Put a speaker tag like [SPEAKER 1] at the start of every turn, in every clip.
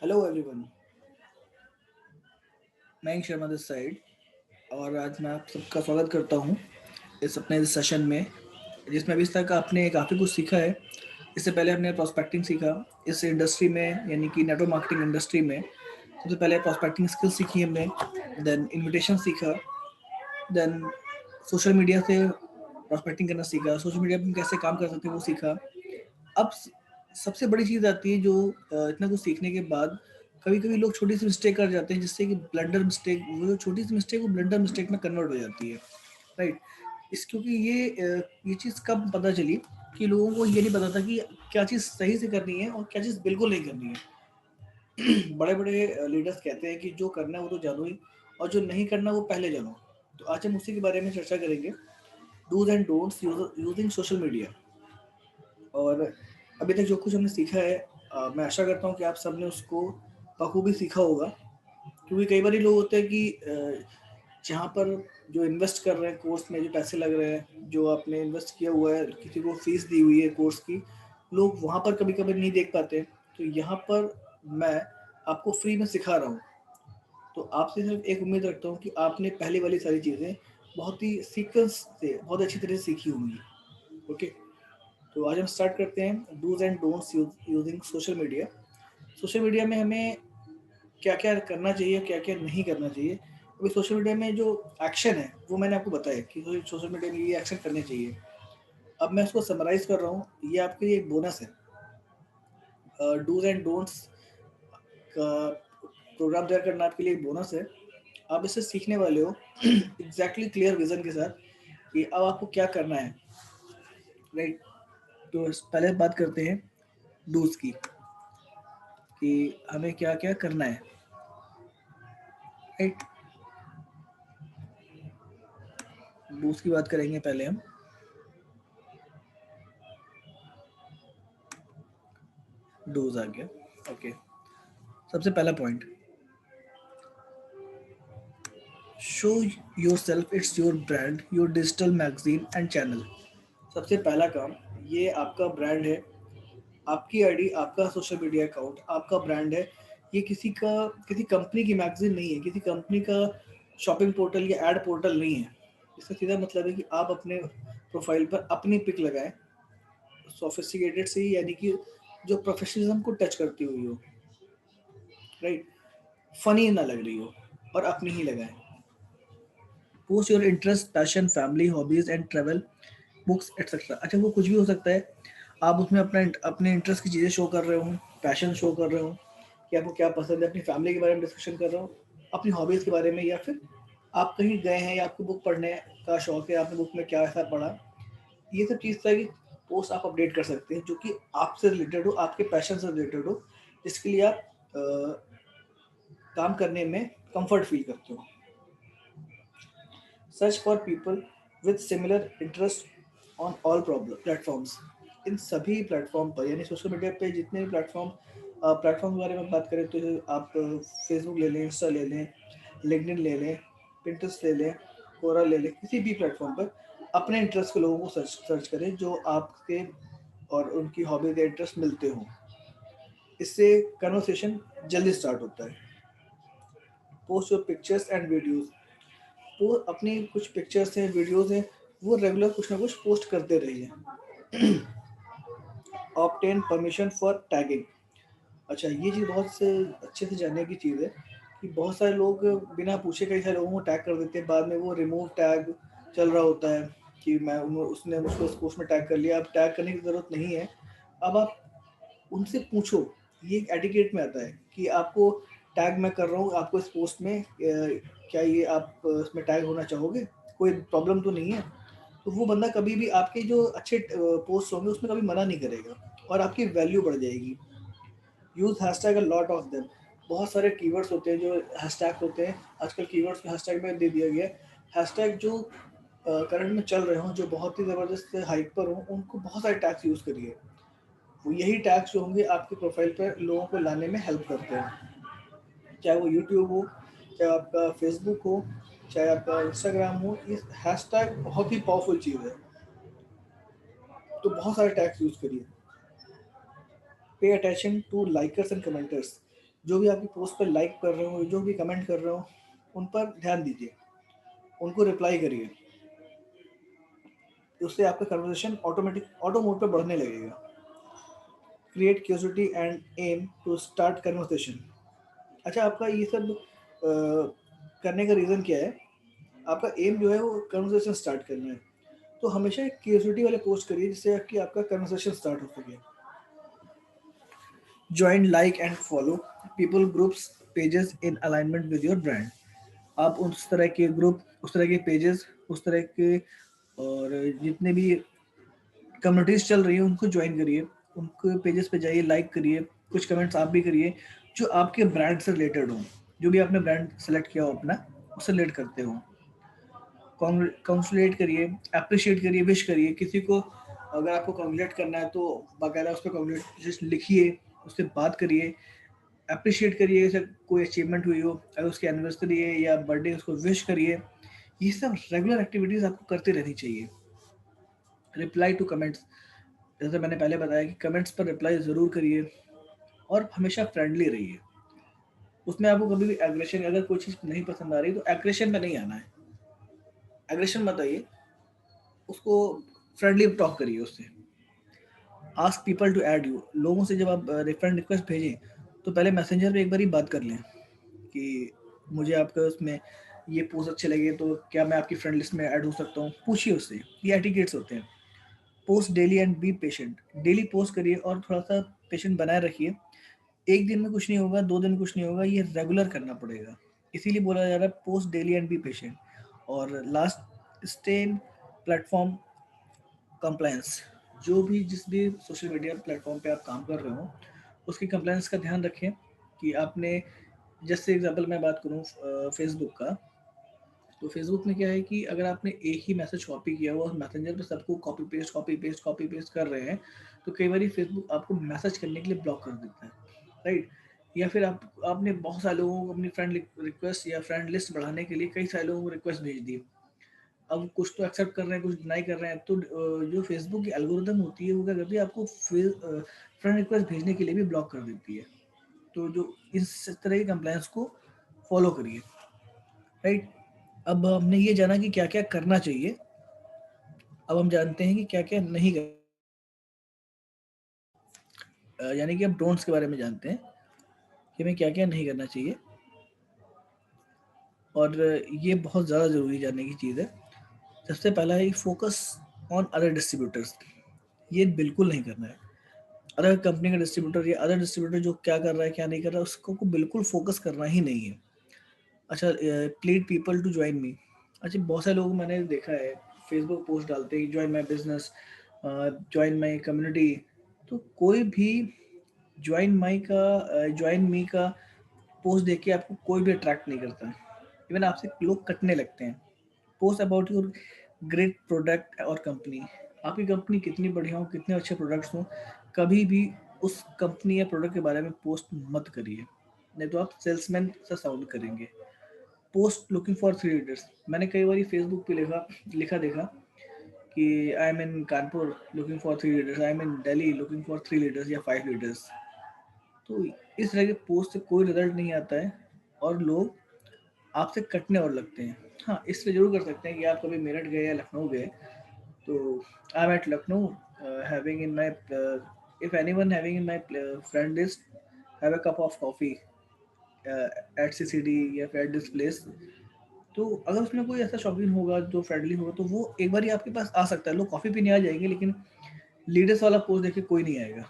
[SPEAKER 1] Hello everyone. मैं Sharma this side और आज मैं आप सबका स्वागत करता हूं इस अपने इस सेशन में, जिसमें अभी तक आपने काफ़ी कुछ सीखा है। इससे पहले हमने प्रोस्पेक्टिंग सीखा इस इंडस्ट्री में, यानी कि नेटवर्क मार्केटिंग इंडस्ट्री में। सबसे पहले प्रोस्पेक्टिंग स्किल सीखी हमने, देन इन्विटेशन सीखा, देन सोशल मीडिया से प्रोस्पेक्टिंग करना सीखा, सोशल मीडिया पर कैसे काम कर सकते हैं वो सीखा। अब सबसे बड़ी चीज़ आती है जो इतना कुछ सीखने के बाद कभी कभी लोग छोटी सी मिस्टेक कर जाते हैं, जिससे कि ब्लंडर मिस्टेक, वो जो छोटी सी मिस्टेक वो ब्लंडर मिस्टेक में कन्वर्ट हो जाती है। राइट। इस क्योंकि ये चीज़ कब पता चली कि लोगों को ये नहीं पता था कि क्या चीज़ सही से करनी है और क्या चीज़ बिल्कुल नहीं करनी है। बड़े बड़े लीडर्स कहते हैं कि जो करना है वो तो जानो ही, और जो नहीं करना वो पहले जानो। तो आज हम उसी के बारे में चर्चा करेंगे, dos and don'ts using social media. और अभी तक जो कुछ हमने सीखा है, मैं आशा करता हूँ कि आप सबने उसको बखूबी सीखा होगा। क्योंकि कई बार लोग होते हैं कि जहाँ पर जो इन्वेस्ट कर रहे हैं कोर्स में, जो पैसे लग रहे हैं, जो आपने इन्वेस्ट किया हुआ है, किसी को फीस दी हुई है कोर्स की, लोग वहाँ पर कभी कभी नहीं देख पाते। तो यहाँ पर मैं आपको फ्री में सिखा रहा हूँ। तो आपसे सिर्फ एक उम्मीद रखता हूँ कि आपने पहले वाली सारी चीज़ें बहुत ही सीक्वेंस से बहुत अच्छी तरह से सीखी होंगी। ओके, तो आज हम स्टार्ट करते हैं dos and don'ts using social media. Social media में हमें क्या क्या करना चाहिए, क्या क्या नहीं करना चाहिए। अभी सोशल मीडिया में जो एक्शन है वो मैंने आपको बताया कि सोशल मीडिया में ये एक्शन करने चाहिए। अब मैं उसको समराइज कर रहा हूँ, ये आपके लिए एक बोनस है। डूज एंड डोंट्स का प्रोग्राम तैयार करना आपके लिए एक बोनस है। आप इसे सीखने वाले हो एग्जैक्टली क्लियर विजन के साथ कि अब आपको क्या करना है। राइट। तो पहले बात करते हैं डूज की, कि हमें क्या क्या करना है। राइट। डूज की बात करेंगे पहले हम। डूज आ गया। ओके, सबसे पहला point, show your self, it's your brand, your digital magazine and channel. सबसे पहला काम, ये आपका ब्रांड है, आपकी आईडी, आपका सोशल मीडिया अकाउंट आपका ब्रांड है। ये किसी कंपनी की मैगजीन नहीं है, किसी कंपनी का शॉपिंग पोर्टल या एड पोर्टल नहीं है। इसका सीधा मतलब है कि आप अपने प्रोफाइल पर अपनी पिक लगाएं, सोफिस्टिकेटेड से ही, यानी कि जो प्रोफेशनलिज्म को टच करती हुई हो। राइट। फनी ना लग रही हो, और अपनी ही लगाएं। Post your interest, passion, family, hobbies and travel, books etcetera. अच्छा, वो कुछ भी हो सकता है। आप उसमें अपने इंटरेस्ट की चीज़ें शो कर रहे हो, पैशन शो कर रहे हो कि आपको क्या पसंद है, अपनी फैमिली के बारे में डिस्कशन कर रहे हो, अपनी हॉबीज़ के बारे में, या फिर आप कहीं गए हैं या आपको बुक पढ़ने का शौक है, आपने बुक में क्या ऐसा पढ़ा। ये सब चीज़ की पोस्ट आप अपडेट कर सकते हैं जो कि आपसे रिलेटेड हो, आपके पैशन से रिलेटेड हो, जिसके लिए आप काम करने में कंफर्ट फील करते हो। Search for people with similar interest on all platforms. इन सभी प्लेटफॉर्म पर, यानी सोशल मीडिया पे जितने भी प्लेटफॉर्म के बारे में बात करें, तो आप फेसबुक ले लें, इंस्टा ले लें, लिंक्डइन ले लें, पिंटरेस्ट ले लें, कोरा ले लें, किसी भी प्लेटफॉर्म पर अपने इंटरेस्ट के लोगों को सर्च करें जो आपके और उनकी हॉबी के इंटरेस्ट मिलते हों। इससे कन्वर्सेशन जल्दी स्टार्ट होता है। Post your pictures and videos. वो अपनी कुछ पिक्चर्स हैं, वीडियोस हैं, वो रेगुलर कुछ ना कुछ पोस्ट करते रहिए। Obtain permission for tagging. अच्छा, ये चीज़ बहुत से अच्छे से जानने की चीज़ है कि बहुत सारे लोग बिना पूछे कई सारे लोगों को टैग कर देते हैं, बाद में वो रिमूव टैग चल रहा होता है कि उसने मुझको उस पोस्ट में टैग कर लिया। अब टैग करने की ज़रूरत नहीं है। अब आप उनसे पूछो, ये एक एटिकेट में आता है कि आपको टैग मैं कर रहा हूँ आपको इस पोस्ट में, क्या ये आप इसमें टैग होना चाहोगे, कोई प्रॉब्लम तो नहीं है। तो वो बंदा कभी भी आपके जो अच्छे पोस्ट होंगे उसमें कभी मना नहीं करेगा, और आपकी वैल्यू बढ़ जाएगी। Use hashtag a lot of them. बहुत सारे कीवर्ड्स होते हैं जो हैशटैग होते हैं, आजकल कीवर्ड्स को हैशटैग में दे दिया गया है। हैशटैग जो करंट में चल रहे हों, जो बहुत ही ज़बरदस्त हाइक पर हों, उनको बहुत सारे टैग्स यूज़ करिए। वो यही टैग्स जो होंगे आपके प्रोफाइल पर लोगों को लाने में हेल्प करते हैं। चाहे वो यूट्यूब हो, चाहे आपका फेसबुक हो, चाहे आपका इंस्टाग्राम हो, ये हैशटैग बहुत ही पावरफुल चीज़ है। तो बहुत सारे टैग्स यूज़ करिए। Pay attention to likers and commenters. जो भी आपकी पोस्ट पर लाइक कर रहे हो, जो भी कमेंट कर रहे हो, उन पर ध्यान दीजिए, उनको रिप्लाई करिए, उससे आपका कन्वर्सेशन ऑटो मोड पर बढ़ने लगेगा। Create curiosity and aim to start conversation. अच्छा, आपका ये सब करने का रीज़न क्या है? आपका एम जो है वो कन्वर्सेशन स्टार्ट करना है, तो हमेशा एक क्यूरियोसिटी वाले पोस्ट करिए जिससे कि आपका कन्वर्सेशन स्टार्ट हो सके। Join, like and follow people groups pages in alignment with your brand. आप उस तरह के ग्रुप, उस तरह के पेजेस, उस तरह के और जितने भी कम्युनिटीज चल रही है उनको ज्वाइन करिए, उनके पेजेस पे जाइए, लाइक करिए, कुछ कमेंट्स आप भी करिए जो आपके ब्रांड से रिलेटेड हो, जो भी आपने ब्रांड सेलेक्ट किया हो अपना, उससे रिलेट करते हो। कॉन्ग्रेचुलेट करिए, अप्रिशिएट करिए, विश करिए किसी को। अगर आपको कॉन्ग्रेट करना है तो बाकायदा उस पर कॉन्ग्रेचुलेशन लिखिए, उससे बात करिए, अप्रिशिएट करिए, जैसे कोई अचीवमेंट हुई हो, अगर उसकी एनिवर्सरी है या बर्थडे, उसको विश करिए। ये सब रेगुलर एक्टिविटीज़ आपको करते रहनी चाहिए। रिप्लाई टू कमेंट्स, जैसे मैंने पहले बताया कि कमेंट्स पर रिप्लाई ज़रूर करिए और हमेशा फ्रेंडली रहिए। उसमें आपको कभी भी एग्रेशन, अगर कोई चीज़ नहीं पसंद आ रही तो एग्रेशन में नहीं आना है, एग्रेशन मत आइए, उसको फ्रेंडली टॉक करिए उससे। Ask people to add you, लोगों से जब आप फ्रेंड रिक्वेस्ट भेजें तो पहले मैसेंजर पे एक बार ही बात कर लें कि मुझे आपका उसमें ये पोस्ट अच्छे लगे तो क्या मैं आपकी फ्रेंड लिस्ट में ऐड हो सकता हूँ, पूछिए उससे। ये एटिकेट्स होते हैं। Post daily and be patient, daily post करिए और थोड़ा सा पेशेंट बनाए रखिए। एक दिन में कुछ नहीं होगा, 2 दिन में कुछ नहीं होगा, ये रेगुलर करना पड़ेगा। इसीलिए बोला जा रहा है post daily and be patient. और last, stay in platform compliance. जो भी जिस भी सोशल मीडिया प्लेटफॉर्म पे आप काम कर रहे हो उसकी कंप्लायंस का ध्यान रखें कि आपने, जैसे एग्जांपल मैं बात करूँ फेसबुक का, तो फेसबुक में क्या है कि अगर आपने एक ही मैसेज कॉपी किया हुआ मैसेंजर पे सबको copy paste copy paste copy paste कर रहे हैं, तो कई बार फेसबुक आपको मैसेज करने के लिए ब्लॉक कर देता है, राइट? या फिर आपने बहुत सारे लोगों को अपनी फ्रेंड रिक्वेस्ट या फ्रेंड लिस्ट बढ़ाने के लिए कई सारे लोगों को रिक्वेस्ट भेज दी। अब कुछ तो एक्सेप्ट कर रहे हैं, कुछ डिनाई कर रहे हैं, तो जो फेसबुक की एल्गोरिदम होती है वो क्या करती है, आपको फ्रेंड रिक्वेस्ट भेजने के लिए भी ब्लॉक कर देती है। तो जो इस तरह के कंप्लायंस को फॉलो करिए, राइट? अब हमने ये जाना कि क्या क्या करना चाहिए, अब हम जानते हैं कि क्या क्या नहीं यानी कि हम डोंट्स के बारे में जानते हैं कि हमें क्या क्या नहीं करना चाहिए। और ये बहुत ज़्यादा ज़रूरी जानने की चीज़ है। सबसे पहला है फोकस ऑन अदर डिस्ट्रीब्यूटर्स, ये बिल्कुल नहीं करना है। अदर कंपनी का डिस्ट्रीब्यूटर या अदर डिस्ट्रीब्यूटर जो क्या कर रहा है क्या नहीं कर रहा है उसको को बिल्कुल फोकस करना ही नहीं है। अच्छा, plead people to join me. अच्छा, बहुत सारे लोग मैंने देखा है फेसबुक पोस्ट डालते हैं join my business, join my community, तो कोई भी ज्वाइन मी का पोस्ट देख के आपको कोई भी अट्रैक्ट नहीं करता है। इवन आपसे लोग कटने लगते हैं। Post about your great product और कंपनी, आपकी कंपनी कितनी बढ़िया हो, कितने अच्छे प्रोडक्ट्स हों, कभी भी उस कंपनी या प्रोडक्ट के बारे में पोस्ट मत करिए, नहीं तो आप सेल्समैन सा साउंड करेंगे। Post looking for three leaders, मैंने कई बार फेसबुक पे लिखा देखा कि I am in Kanpur looking for three leaders, I am in Delhi looking for three leaders या 5 लीडर्स। तो इस तरह के पोस्ट से कोई रिजल्ट नहीं आता है और लोग आपसे कटने और लगते हैं। हाँ, इससे जरूर कर सकते हैं कि आप कभी मेरठ गए या लखनऊ गए, तो I am at Lucknow having in my, if anyone having in my friend list have a cup of coffee at CCD या एट दिस प्लेस। तो अगर उसमें कोई ऐसा शौकीन होगा जो फ्रेंडली होगा तो वो एक बार ही आपके पास आ सकता है। लोग कॉफी पीने आ जाएंगे लेकिन लीडर्स वाला पोस्ट देख के कोई नहीं आएगा,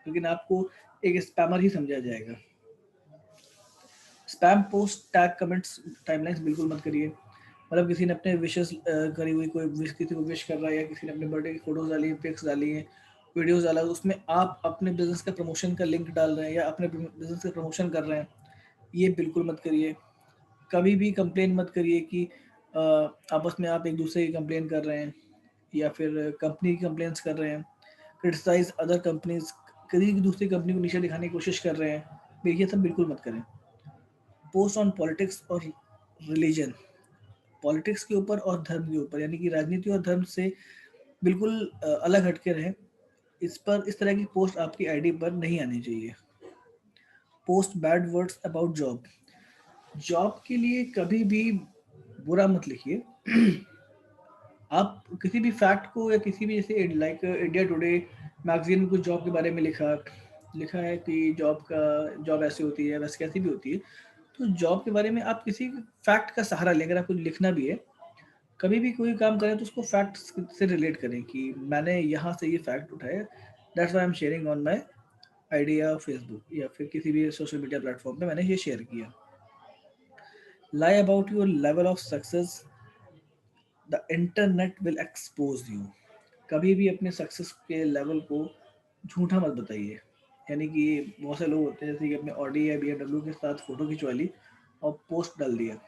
[SPEAKER 1] लेकिन आपको एक स्पैमर ही समझा जाएगा। Spam post, tag, comments, timelines बिल्कुल मत करिए। मतलब किसी ने अपने विशेस करी हुई, कोई विश किसी को विश कर रहा है या किसी ने अपने बर्थडे की फोटोज डाली है, पिक्स डाली है, वीडियोस डाला है, उसमें आप अपने बिजनेस का प्रमोशन का लिंक डाल रहे हैं या अपने बिजनेस का प्रमोशन कर रहे हैं, ये बिल्कुल मत करिए। कभी भी कंप्लेन मत करिए कि आपस में आप एक दूसरे की कंप्लेन कर रहे हैं या फिर कंपनी की कंप्लेंट्स कर रहे हैं, क्रिटिसाइज अदर कंपनीज, किसी दूसरी कंपनी को नीचे दिखाने की कोशिश कर रहे हैं, ये सब बिल्कुल मत करें। पोस्ट ऑन पॉलिटिक्स और रिलीजन, पॉलिटिक्स के ऊपर और धर्म के ऊपर, यानी कि राजनीति और धर्म से बिल्कुल अलग हटके रहें। इस तरह की पोस्ट आपकी आईडी पर नहीं आनी चाहिए। Post bad words about job. Job के लिए कभी भी बुरा मत लिखिए। आप किसी भी फैक्ट को या किसी भी जैसे लाइक इंडिया टुडे मैगजीन में कुछ जॉब के बारे में लिखा है कि जॉब ऐसी होती है वैसे कैसी भी होती है, तो जॉब के बारे में आप किसी फैक्ट का सहारा लें। अगर आपको लिखना भी है, कभी भी कोई काम करें तो उसको फैक्ट से रिलेट करें कि मैंने यहाँ से ये फैक्ट उठाया, that's why I am sharing on my idea Facebook या फिर किसी भी सोशल मीडिया प्लेटफॉर्म पे मैंने ये शेयर किया। Lie about your level of success, the internet will expose you. कभी भी अपने सक्सेस के लेवल को झूठा मत बताइए। यानी कि बहुत से लोग होते हैं जैसे कि अपने ऑडी या BMW के साथ फोटो खिंचवा ली और पोस्ट डाल दिया,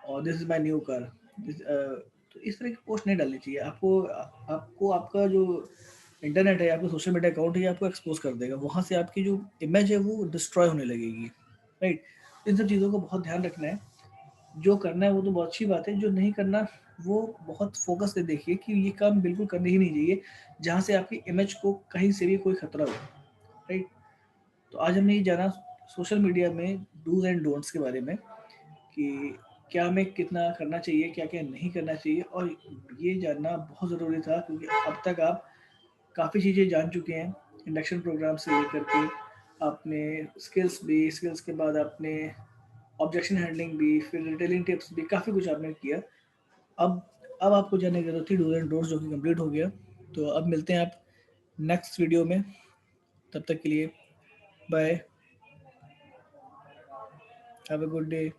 [SPEAKER 1] और this is my new car. तो इस तरह की पोस्ट नहीं डालनी चाहिए। आपको आपका जो इंटरनेट है, आपका सोशल मीडिया अकाउंट है, आपको एक्सपोज कर देगा। वहाँ से आपकी जो इमेज है वो डिस्ट्रॉय होने लगेगी, राइट। इन सब चीज़ों को बहुत ध्यान रखना है। जो करना है वो तो बहुत अच्छी बात है, जो नहीं करना वो बहुत फोकस से देखिए कि ये काम बिल्कुल करना ही नहीं चाहिए जहाँ से आपकी इमेज को कहीं से भी कोई खतरा हो, राइट। तो आज हमने ये जाना सोशल मीडिया में डूज एंड डोंट्स के बारे में कि क्या हमें कितना करना चाहिए, क्या क्या नहीं करना चाहिए। और ये जानना बहुत ज़रूरी था क्योंकि अब तक आप काफ़ी चीज़ें जान चुके हैं, इंडक्शन प्रोग्राम से लेकर के आपने स्किल्स के बाद आपने ऑब्जेक्शन हैंडलिंग भी, फिर रिटेलिंग टिप्स भी, काफ़ी कुछ आपने किया। अब अब आपको जानने की जरूरत थी डूज एंड डोंट्स, जो कि कंप्लीट हो गया। तो अब मिलते हैं आप नेक्स्ट वीडियो में, तब तक के लिए bye, have a good day.